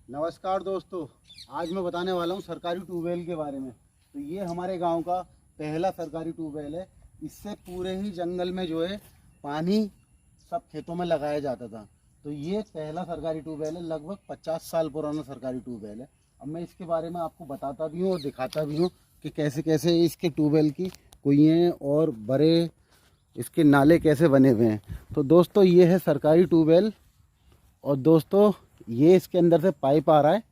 नमस्कार दोस्तों, आज मैं बताने वाला हूँ सरकारी ट्यूबवेल के बारे में। तो ये हमारे गांव का पहला सरकारी ट्यूबवेल है। इससे पूरे ही जंगल में जो है पानी सब खेतों में लगाया जाता था। तो ये पहला सरकारी ट्यूबवेल है, लगभग 50 साल पुराना सरकारी ट्यूबवेल है। अब मैं इसके बारे में आपको बताता भी हूँ और दिखाता भी हूँ कि कैसे कैसे इसके ट्यूबवेल की कुइयाँ और बड़े इसके नाले कैसे बने हुए हैं। तो दोस्तों ये है सरकारी ट्यूबवेल और दोस्तों ये इसके अंदर से पाइप आ रहा है।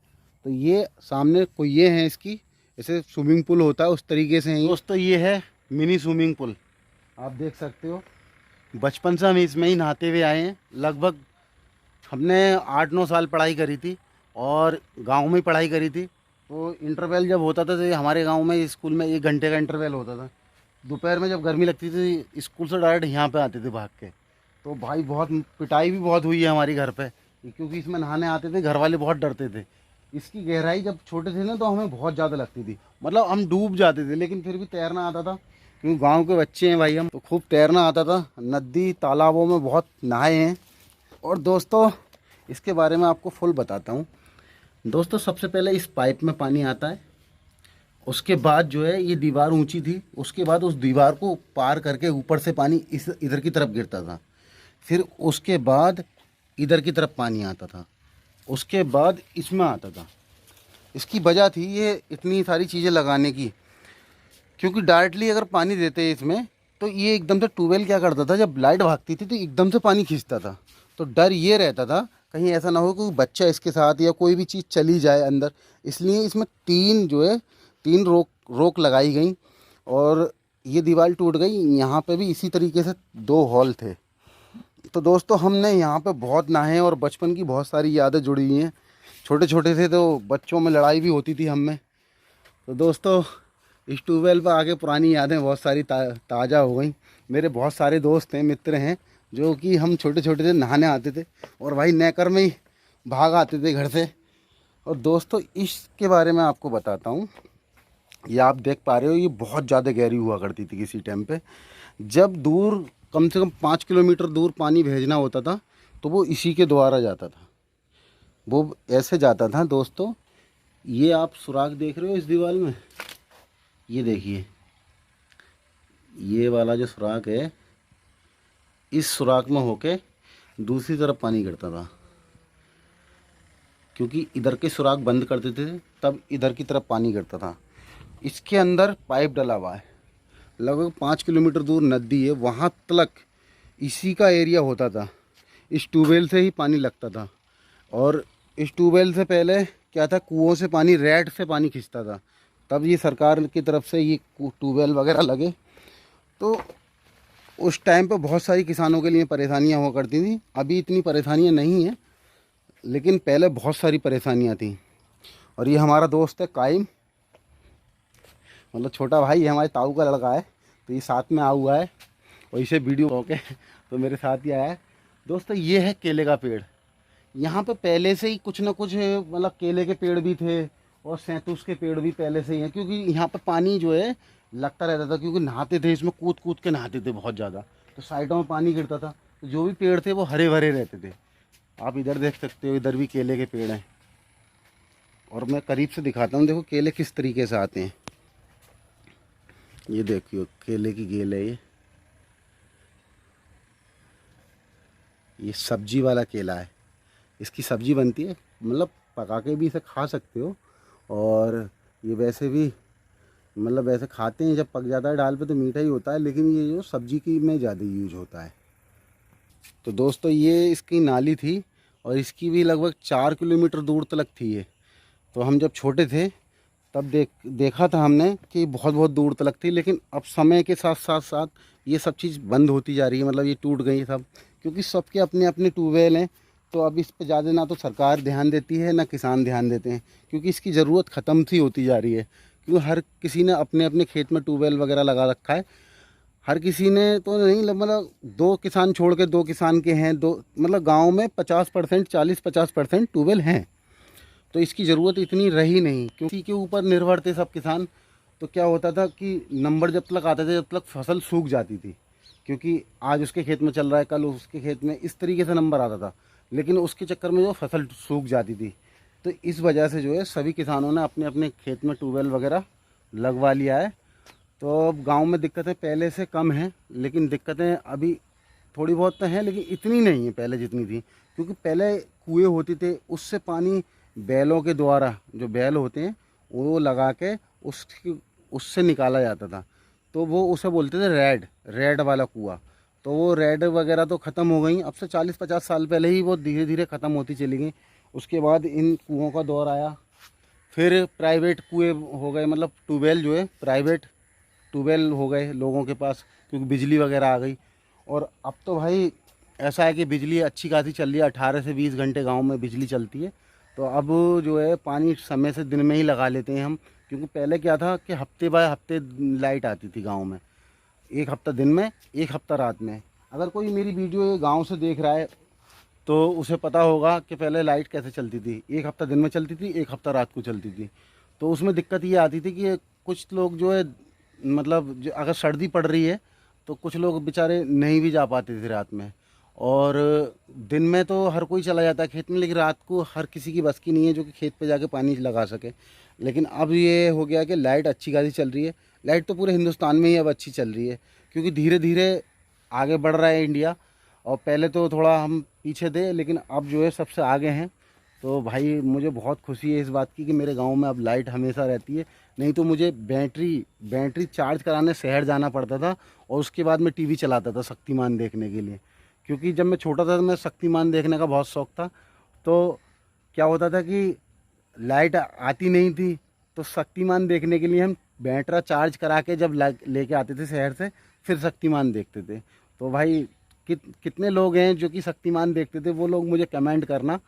तो ये सामने कुएं हैं इसकी, जैसे स्विमिंग पूल होता है उस तरीके से है। दोस्तों ये है मिनी स्विमिंग पूल, आप देख सकते हो। बचपन से हम इसमें ही नहाते हुए आए हैं। लगभग हमने 8-9 साल पढ़ाई करी थी और गांव में ही पढ़ाई करी थी। तो इंटरवल जब होता था तो हमारे गांव में स्कूल में 1 घंटे का इंटरवल होता था। दोपहर में जब गर्मी लगती थी स्कूल से डायरेक्ट यहाँ पे आते थे भाग के। तो भाई बहुत पिटाई भी बहुत हुई है हमारी घर पे, क्योंकि इसमें नहाने आते थे, घर वाले बहुत डरते थे। इसकी गहराई जब छोटे थे ना तो हमें बहुत ज़्यादा लगती थी, मतलब हम डूब जाते थे, लेकिन फिर भी तैरना आता था क्योंकि गांव के बच्चे हैं भाई हम, तो खूब तैरना आता था। नदी तालाबों में बहुत नहाए हैं। और दोस्तों इसके बारे में आपको फुल बताता हूँ। दोस्तों सबसे पहले इस पाइप में पानी आता है, उसके बाद जो है ये दीवार ऊंची थी, उसके बाद उस दीवार को पार करके ऊपर से पानी इस इधर की तरफ गिरता था। फिर उसके बाद इधर की तरफ पानी आता था, उसके बाद इसमें आता था। इसकी वजह थी ये इतनी सारी चीज़ें लगाने की, क्योंकि डायरेक्टली अगर पानी देते इसमें तो ये एकदम से ट्यूबवेल क्या करता था, जब लाइट भागती थी तो एकदम से पानी खींचता था। तो डर ये रहता था कहीं ऐसा ना हो कोई बच्चा इसके साथ या कोई भी चीज़ चली जाए अंदर। इसलिए इसमें तीन रोक लगाई गई और ये दीवार टूट गई। यहाँ पे भी इसी तरीके से 2 हॉल थे। तो दोस्तों हमने यहाँ पे बहुत नहाए और बचपन की बहुत सारी यादें जुड़ी हुई हैं। छोटे छोटे थे तो बच्चों में लड़ाई भी होती थी हम में। तो दोस्तों इस ट्यूबवेल पर आके पुरानी यादें बहुत सारी ताज़ा हो गई। मेरे बहुत सारे दोस्त हैं, मित्र हैं, जो कि हम छोटे छोटे थे नहाने आते थे और भाई नेकर में ही भाग आते थे घर से। और दोस्तों इसके बारे में आपको बताता हूँ। ये आप देख पा रहे हो, ये बहुत ज़्यादा गहरी हुआ करती थी किसी टाइम पे। जब दूर कम से कम 5 किलोमीटर दूर पानी भेजना होता था तो वो इसी के द्वारा जाता था। वो ऐसे जाता था दोस्तों, ये आप सुराख देख रहे हो इस दीवार में, ये देखिए, ये वाला जो सुराख है, इस सुराख में होके दूसरी तरफ पानी गिरता था। क्योंकि इधर के सुराख बंद करते थे तब इधर की तरफ पानी गिरता था। इसके अंदर पाइप डला हुआ है, लगभग 5 किलोमीटर दूर नदी है, वहाँ तक इसी का एरिया होता था। इस ट्यूबवेल से ही पानी लगता था। और इस ट्यूबवेल से पहले क्या था, कुओं से पानी, रेट से पानी खींचता था। तब ये सरकार की तरफ से ये ट्यूबवेल वगैरह लगे। तो उस टाइम पे बहुत सारी किसानों के लिए परेशानियां हुआ करती थी। अभी इतनी परेशानियां नहीं हैं, लेकिन पहले बहुत सारी परेशानियां थी। और ये हमारा दोस्त है काइम, मतलब छोटा भाई है, हमारे ताऊ का लड़का है। तो ये साथ में आ हुआ है और इसे वीडियो होके तो मेरे साथ ही आया है। दोस्तों ये है केले का पेड़। यहाँ पे पहले से ही कुछ ना कुछ मतलब केले के पेड़ भी थे और सैंतूस के पेड़ भी पहले से ही हैं, क्योंकि यहाँ पे पानी जो है लगता रहता था। क्योंकि नहाते थे इसमें, कूद कूद के नहाते थे बहुत ज़्यादा, तो साइडों में पानी गिरता था। तो जो भी पेड़ थे वो हरे भरे रहते थे। आप इधर देख सकते हो, इधर भी केले के पेड़ हैं। और मैं करीब से दिखाता हूँ, देखो केले किस तरीके से आते हैं। ये देखियो केले की गेल है ये सब्जी वाला केला है। इसकी सब्जी बनती है, मतलब पका के भी इसे खा सकते हो। और ये वैसे भी मतलब वैसे खाते हैं, जब पक जाता है डाल पे तो मीठा ही होता है, लेकिन ये जो सब्जी की में ज़्यादा यूज होता है। तो दोस्तों ये इसकी नाली थी और इसकी भी लगभग 4 किलोमीटर दूर तक थी ये। तो हम जब छोटे थे तब देखा था हमने कि बहुत बहुत दूर तक थी। लेकिन अब समय के साथ साथ साथ ये सब चीज़ बंद होती जा रही है, मतलब ये टूट गई सब, क्योंकि सबके अपने अपने ट्यूबवेल हैं। तो अब इस पर ज़्यादा ना तो सरकार ध्यान देती है ना किसान ध्यान देते हैं, क्योंकि इसकी ज़रूरत ख़त्म सी होती जा रही है। क्योंकि हर किसी ने अपने अपने खेत में ट्यूबवेल वगैरह लगा रखा है। हर किसी ने तो नहीं, मतलब 2 किसान छोड़ के 2 किसान के हैं, दो मतलब गाँव में 50%, 40-50% ट्यूबवेल हैं। तो इसकी ज़रूरत इतनी रही नहीं, क्योंकि के ऊपर निर्भर थे सब किसान। तो क्या होता था कि नंबर जब तक आते थे जब तक फसल सूख जाती थी, क्योंकि आज उसके खेत में चल रहा है, कल उसके खेत में, इस तरीके से नंबर आता था। लेकिन उसके चक्कर में जो फसल सूख जाती थी, तो इस वजह से जो है सभी किसानों ने अपने अपने खेत में ट्यूबवेल वगैरह लगवा लिया है। तो अब गांव में दिक्कतें पहले से कम हैं, लेकिन दिक्कतें अभी थोड़ी बहुत तो हैं, लेकिन इतनी नहीं है पहले जितनी थी। क्योंकि पहले कुएँ होते थे, उससे पानी बैलों के द्वारा, जो बैल होते हैं वो लगा के उससे निकाला जाता था। तो वो उसे बोलते थे रेड वाला कुआँ। तो वो रेड वगैरह तो ख़त्म हो गई, अब से 40-50 साल पहले ही वो धीरे धीरे ख़त्म होती चली गई। उसके बाद इन कुओं का दौर आया, फिर प्राइवेट कुएँ हो गए, मतलब ट्यूबवेल जो है प्राइवेट ट्यूबवेल हो गए लोगों के पास, क्योंकि बिजली वगैरह आ गई। और अब तो भाई ऐसा है कि बिजली अच्छी खासी चल रही है, 18 से 20 घंटे गांव में बिजली चलती है। तो अब जो है पानी समय से दिन में ही लगा लेते हैं हम, क्योंकि पहले क्या था कि हफ्ते बाय हफ्ते लाइट आती थी गांव में, एक हफ्ता दिन में, एक हफ्ता रात में। अगर कोई मेरी वीडियो गांव से देख रहा है तो उसे पता होगा कि पहले लाइट कैसे चलती थी, एक हफ्ता दिन में चलती थी, एक हफ्ता रात को चलती थी। तो उसमें दिक्कत ये आती थी कि कुछ लोग जो है, मतलब जो अगर सर्दी पड़ रही है तो कुछ लोग बेचारे नहीं भी जा पाते थे रात में। और दिन में तो हर कोई चला जाता है खेत में, लेकिन रात को हर किसी की बस की नहीं है जो कि खेत पे जाके पानी लगा सके। लेकिन अब ये हो गया कि लाइट अच्छी खासी चल रही है। लाइट तो पूरे हिंदुस्तान में ही अब अच्छी चल रही है, क्योंकि धीरे धीरे आगे बढ़ रहा है इंडिया। और पहले तो थोड़ा हम पीछे थे, लेकिन अब जो है सबसे आगे हैं। तो भाई मुझे बहुत खुशी है इस बात की कि मेरे गांव में अब लाइट हमेशा रहती है। नहीं तो मुझे बैटरी चार्ज कराने शहर जाना पड़ता था, और उसके बाद मैं टीवी चलाता था शक्तिमान देखने के लिए। क्योंकि जब मैं छोटा था तो मैं शक्तिमान देखने का बहुत शौक़ था। तो क्या होता था कि लाइट आती नहीं थी, तो शक्तिमान देखने के लिए हम बैटरा चार्ज करा के जब लेके आते थे शहर से, फिर शक्तिमान देखते थे। तो भाई कितने लोग हैं जो कि शक्तिमान देखते थे, वो लोग मुझे कमेंट करना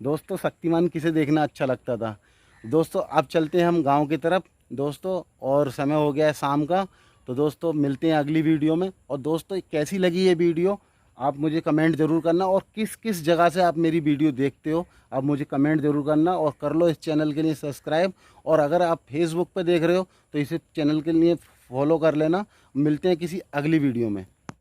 दोस्तों, शक्तिमान किसे देखना अच्छा लगता था। दोस्तों अब चलते हैं हम गांव की तरफ दोस्तों, और समय हो गया है शाम का। तो दोस्तों मिलते हैं अगली वीडियो में। और दोस्तों कैसी लगी ये वीडियो आप मुझे कमेंट ज़रूर करना, और किस किस जगह से आप मेरी वीडियो देखते हो आप मुझे कमेंट ज़रूर करना। और कर लो इस चैनल के लिए सब्सक्राइब, और अगर आप फेसबुक पे देख रहे हो तो इसे चैनल के लिए फॉलो कर लेना। मिलते हैं किसी अगली वीडियो में।